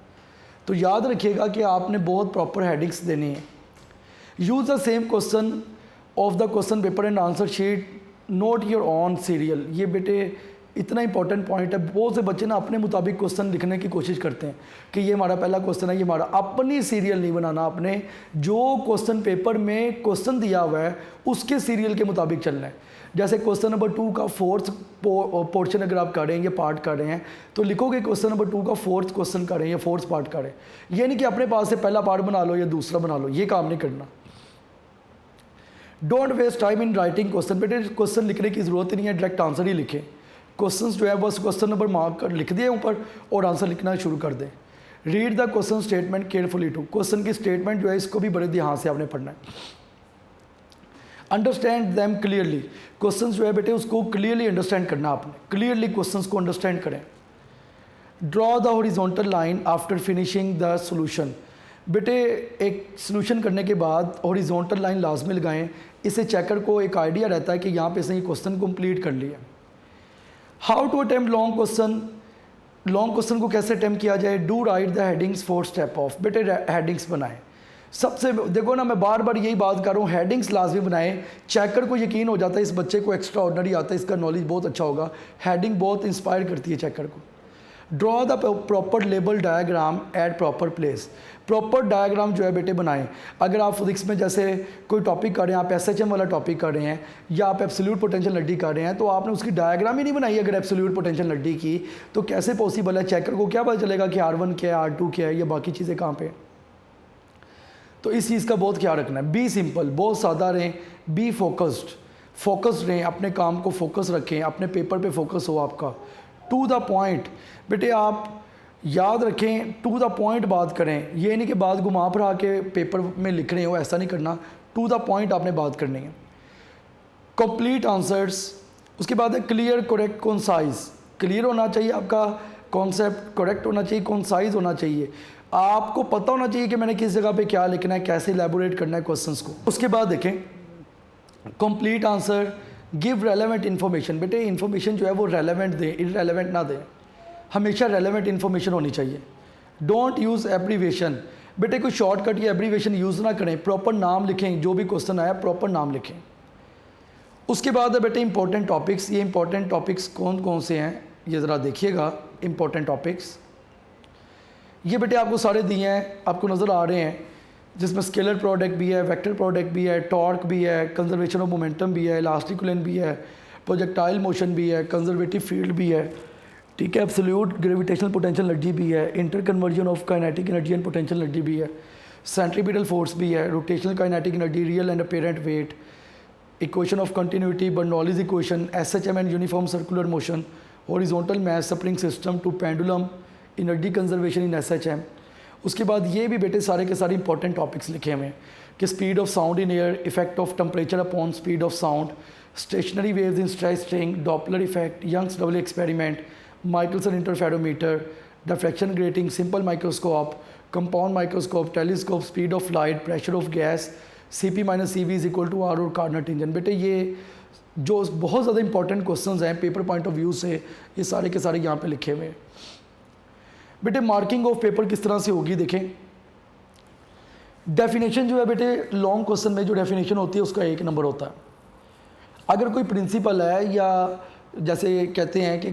तो याद रखिएगा कि आपने बहुत प्रॉपर हेडिंग्स देनी है। Use the same question of the question paper and answer sheet, not your on serial. ये बेटे इतना इंपॉर्टेंट पॉइंट है। बहुत से बच्चे ना अपने मुताबिक क्वेश्चन लिखने की कोशिश करते हैं कि ये हमारा पहला क्वेश्चन है, ये हमारा। अपनी सीरियल नहीं बनाना आपने। जो क्वेश्चन पेपर में क्वेश्चन दिया हुआ है उसके सीरियल के मुताबिक चलना है। जैसे क्वेश्चन नंबर 2 का फोर्थ पोर्शन अगर आप कर रहे हैं या पार्ट कर रहे हैं तो लिखोगे क्वेश्चन नंबर 2 का फोर्थ क्वेश्चन कर रहे हैं या फोर्थ पार्ट कर रहे हैं। ये नहीं कि अपने पास से पहला पार्ट बना लो या दूसरा बना लो, ये काम नहीं करना। Don't waste time in writing question. बेटे क्वेश्चन लिखने की ज़रूरत नहीं है, डायरेक्ट आंसर ही लिखें। क्वेश्चंस जो है बस क्वेश्चन नंबर मार्क कर लिख दिए ऊपर और आंसर लिखना शुरू कर दें। Read the question statement carefully too. Question की स्टेटमेंट जो है इसको भी बड़े ध्यान से आपने पढ़ना है। Understand them clearly. क्वेश्चंस जो है बेटे उसको क्लियरली अंडरस्टैंड करना आपने। क्लियरली क्वेश्चंस को अंडरस्टैंड करें। Draw the horizontal line after finishing the solution. बेटे एक सोल्यूशन करने के बाद हॉरिजॉन्टल लाइन लाजमी लगाएं। इससे चेकर को एक आइडिया रहता है कि यहाँ पे सही क्वेश्चन कंप्लीट कर लिया। How to attempt long question. Long question को कैसे अटेम्प्ट किया जाए। Do write the headings for step of. बेटे हेडिंग्स बनाएं। सबसे देखो ना मैं बार बार यही बात कर रहा हूँ, हेडिंग्स लाजमी बनाएं। चेकर को यकीन हो जाता है इस बच्चे को एक्स्ट्रा ऑर्डिनरी आता है, इसका नॉलेज बहुत अच्छा होगा। हेडिंग बहुत इंस्पायर करती है चेकर को। Draw the proper label diagram eight proper place. Proper diagram जो है बेटे बनाएं। अगर आप फिजिक्स में जैसे कोई टॉपिक कर रहे हैं, आप एसएचएम वाला टॉपिक कर रहे हैं या आप एब्सोल्यूट पोटेंशियल एनर्जी कर रहे हैं, तो आपने उसकी डायग्राम ही नहीं बनाई अगर एब्सोल्यूट पोटेंशियल एनर्जी की, तो कैसे पॉसिबल है। चेकर को क्या पता चलेगा कि R1 क्या है, R2 क्या है, या बाकी चीज़ें कहाँ पे। तो इस चीज़ का बहुत ख्याल रखना है। बी सिंपल, बहुत सादा रहें। बी फोकस्ड रहें, अपने काम को फोकस रखें, अपने पेपर पे फोकस हो आपका। To the point. बेटे आप याद रखें, टू द पॉइंट बात करें। ये नहीं कि बात घुमा फिरा के पेपर में लिख रहे हो, ऐसा नहीं करना। टू द पॉइंट आपने बात करनी है। Complete answers. उसके बाद है क्लियर, करेक्ट, कॉन्साइज। क्लियर होना चाहिए आपका कॉन्सेप्ट, करेक्ट होना चाहिए, कॉन्साइज होना चाहिए। आपको पता होना चाहिए कि मैंने किस जगह पे क्या लिखना है, कैसे एलैबोरेट करना है क्वेश्चंस को। उसके बाद देखें complete answer, give relevant information. बेटे इन्फॉर्मेशन जो है वो रेलेवेंट दें, इररेलेवेंट ना दें। हमेशा रेलेवेंट इन्फॉर्मेशन होनी चाहिए। Don't use abbreviation. बेटे कोई शॉर्टकट या एब्रीवेशन यूज़ ना करें। प्रॉपर नाम लिखें, जो भी क्वेश्चन आया प्रॉपर नाम लिखें। उसके बाद है बेटे इंपॉर्टेंट टॉपिक्स। ये इंपॉर्टेंट टॉपिक्स कौन कौन से हैं ये ज़रा देखिएगा। इंपॉर्टेंट टॉपिक्स ये बेटे आपको सारे दिए हैं, आपको नज़र आ रहे हैं, जिसमें स्केलर प्रोडक्ट भी है, वेक्टर प्रोडक्ट भी है, टॉर्क भी है, कंजर्वेशन ऑफ मोमेंटम भी है, इलास्टिक कूलेंट भी है, प्रोजेक्टाइल मोशन भी है, कंजर्वेटिव फील्ड भी है, ठीक है, एब्सोल्यूट ग्रेविटेशनल पोटेंशियल एनर्जी भी है, interconversion of kinetic energy and potential energy भी है, सेंट्रीपिटल फोर्स भी है, rotational kinetic energy, real and apparent weight, equation of continuity, Bernoulli's equation, SHM and uniform circular motion, horizontal mass spring system to pendulum, energy conservation in SHM। उसके बाद ये भी बेटे सारे के सारे इंपॉर्टेंट टॉपिक्स लिखे हुए हैं कि speed of sound in air, effect of temperature upon speed of sound, stationary waves in stress string, Doppler effect, Young's double experiment, Michelson interferometer, diffraction grating, simple microscope, compound microscope, telescope, speed of light, pressure of gas, CP minus CV is equal to R और कार्नट इंजन। बेटे ये जो बहुत ज़्यादा इंपॉर्टेंट क्वेश्चंस हैं पेपर पॉइंट ऑफ व्यू से, ये सारे के सारे यहाँ पे लिखे हुए हैं। बेटे मार्किंग ऑफ पेपर किस तरह से होगी देखें। डेफिनेशन जो है बेटे लॉन्ग क्वेश्चन में जो डेफिनेशन होती है उसका 1 नंबर होता है। अगर कोई प्रिंसिपल है या जैसे कहते हैं कि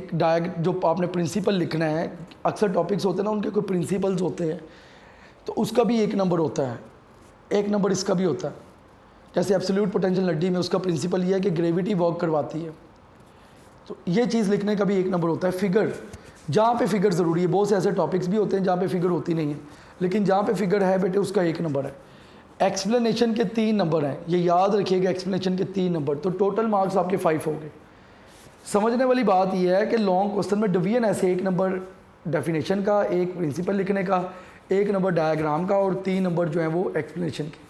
जो आपने प्रिंसिपल लिखना है, अक्सर टॉपिक्स होते हैं ना उनके कोई प्रिंसिपल्स होते हैं, तो उसका भी 1 नंबर होता है। 1 नंबर इसका भी होता है। जैसे एब्सोल्यूट पोटेंशियल एनर्जी में उसका प्रिंसिपल ये है कि ग्रेविटी वर्क करवाती है, तो ये चीज़ लिखने का भी 1 नंबर होता है। फिगर, जहाँ पे फिगर ज़रूरी है, बहुत से ऐसे टॉपिक्स भी होते हैं जहाँ पे फिगर होती नहीं है, लेकिन जहाँ पे फिगर है बेटे उसका 1 नंबर है। एक्सप्लेनेशन के 3 नंबर हैं, ये याद रखिएगा, एक्सप्लेनेशन के 3 नंबर, तो टोटल मार्क्स आपके 5 हो गए। समझने वाली बात यह है कि लॉन्ग क्वेश्चन में डिवीजन ऐसे 1 नंबर डेफिनेशन का, 1 प्रिंसिपल लिखने का, 1 नंबर डायग्राम का और 3 नंबर जो है वो एक्सप्लेनेशन के।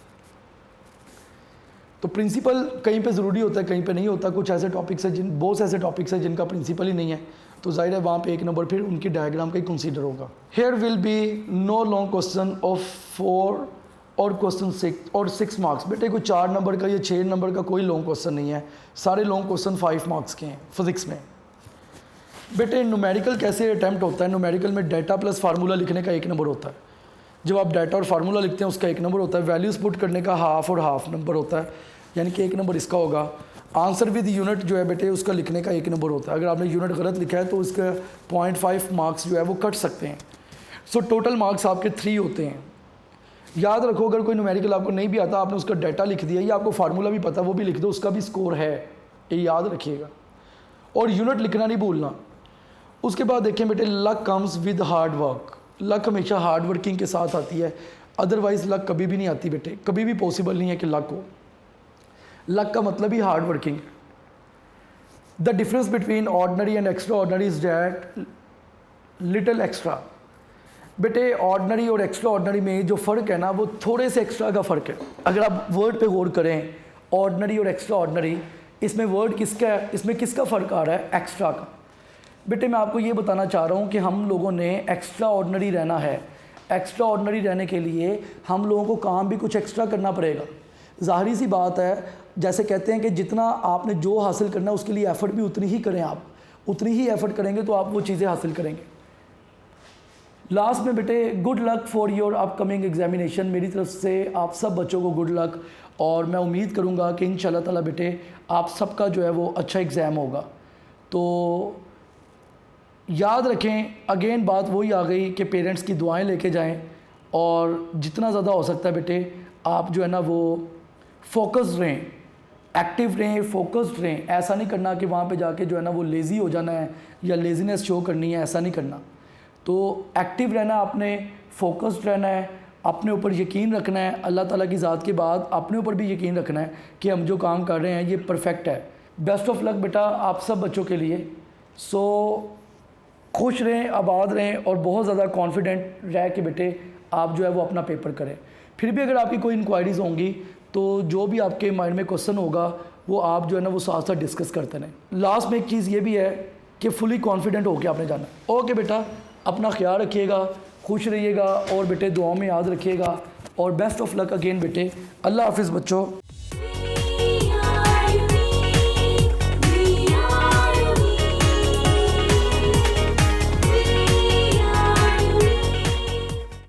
तो प्रिंसिपल कहीं पे ज़रूरी होता है, कहीं पे नहीं होता। कुछ ऐसे टॉपिक्स हैं बहुत से ऐसे टॉपिक्स हैं जिनका प्रिंसिपल ही नहीं है, तो जाहिर है वहाँ पे 1 नंबर फिर उनकी डायग्राम का ही कंसीडर होगा। Here will be no long question of 4 और क्वेश्चन 6 और 6 मार्क्स। बेटे कोई 4 नंबर का या 6 नंबर का कोई लॉन्ग क्वेश्चन नहीं है, सारे लॉन्ग क्वेश्चन 5 मार्क्स के हैं फिजिक्स में। बेटे न्यूमेरिकल कैसे अटैम्प्ट होता है, न्यूमेरिकल में डाटा प्लस फार्मूला लिखने का 1 नंबर होता है। जब आप डाटा और फार्मूला लिखते हैं उसका 1 नंबर होता है। वैल्यूज़ पुट करने का हाफ और हाफ नंबर होता है, यानी कि 1 नंबर इसका होगा। आंसर विद यूनिट जो है बेटे उसका लिखने का 1 नंबर होता है। अगर आपने यूनिट गलत लिखा है तो उसका 0.5 मार्क्स जो है वो कट सकते हैं। सो टोटल मार्क्स आपके 3 होते हैं। याद रखो, अगर कोई न्यूमेरिकल आपको नहीं भी आता, आपने उसका डाटा लिख दिया या आपको फार्मूला भी पता वो भी लिख दो, उसका भी स्कोर है, ये याद रखिएगा। और यूनिट लिखना नहीं भूलना। उसके बाद देखें बेटे, luck comes with hard work. Luck हमेशा हार्ड वर्किंग के साथ आती है, अदरवाइज़ लक कभी भी नहीं आती बेटे, कभी भी पॉसिबल नहीं है कि लक हो। लक का मतलब ही hard working. The difference between ordinary and extraordinary is that little extra. बेटे ऑर्डनरी और एक्स्ट्रा ऑर्डनरी में जो फ़र्क है ना, वो थोड़े से एक्स्ट्रा का फ़र्क है। अगर आप वर्ड पे गौर करें, ऑर्डनरी और एक्स्ट्रा ऑर्डनरी, इसमें वर्ड किसका है, इसमें किसका फ़र्क आ रहा है, एक्स्ट्रा का। बेटे मैं आपको ये बताना चाह रहा हूँ कि हम लोगों ने एक्स्ट्रा ऑर्डनरी रहना है। एक्स्ट्रा ऑर्डनरी रहने के लिए हम लोगों को काम भी कुछ एक्स्ट्रा करना पड़ेगा। ज़ाहिरी सी बात है, जैसे कहते हैं कि जितना आपने जो हासिल करना है उसके लिए एफ़र्ट भी उतनी ही करें। आप उतनी ही एफ़र्ट करेंगे तो आप वो चीज़ें हासिल करेंगे। लास्ट में बेटे, good luck for your upcoming examination. मेरी तरफ से आप सब बच्चों को गुड लक, और मैं उम्मीद करूँगा कि इंशाल्लाह ताला बेटे आप सबका जो है वो अच्छा एग्ज़ाम होगा। तो याद रखें, अगेन बात वही आ गई कि पेरेंट्स की दुआएं लेके जाएं, और जितना ज़्यादा हो सकता है बेटे आप जो है ना वो फोकस्ड रहें, एक्टिव रहें, फोकस्ड रहें। ऐसा नहीं करना कि वहाँ पे जाके जो है ना वो लेज़ी हो जाना है या लेज़ीनेस शो करनी है, ऐसा नहीं करना। तो एक्टिव रहना, आपने फोकस्ड रहना है, अपने ऊपर यकीन रखना है, अल्लाह ताला की ज़ात के बाद अपने ऊपर भी यकीन रखना है कि हम जो काम कर रहे हैं ये परफेक्ट है। बेस्ट ऑफ लक बेटा आप सब बच्चों के लिए। सो खुश रहें, आबाद रहें, और बहुत ज़्यादा कॉन्फिडेंट रह के बेटे आप जो है वो अपना पेपर करें। फिर भी अगर आपकी कोई इंक्वायरीज़ होंगी तो जो भी आपके माइंड में क्वेश्चन होगा वो आप जो है ना वो साथ साथ डिस्कस करते रहें। लास्ट में एक चीज़ ये भी है कि फुली कॉन्फिडेंट होकर आपने जाना है। ओके बेटा, अपना ख्याल रखिएगा, खुश रहिएगा, और बेटे दुआओं में याद रखिएगा, और बेस्ट ऑफ लक अगेन बेटे। अल्लाह हाफिज़ बच्चों।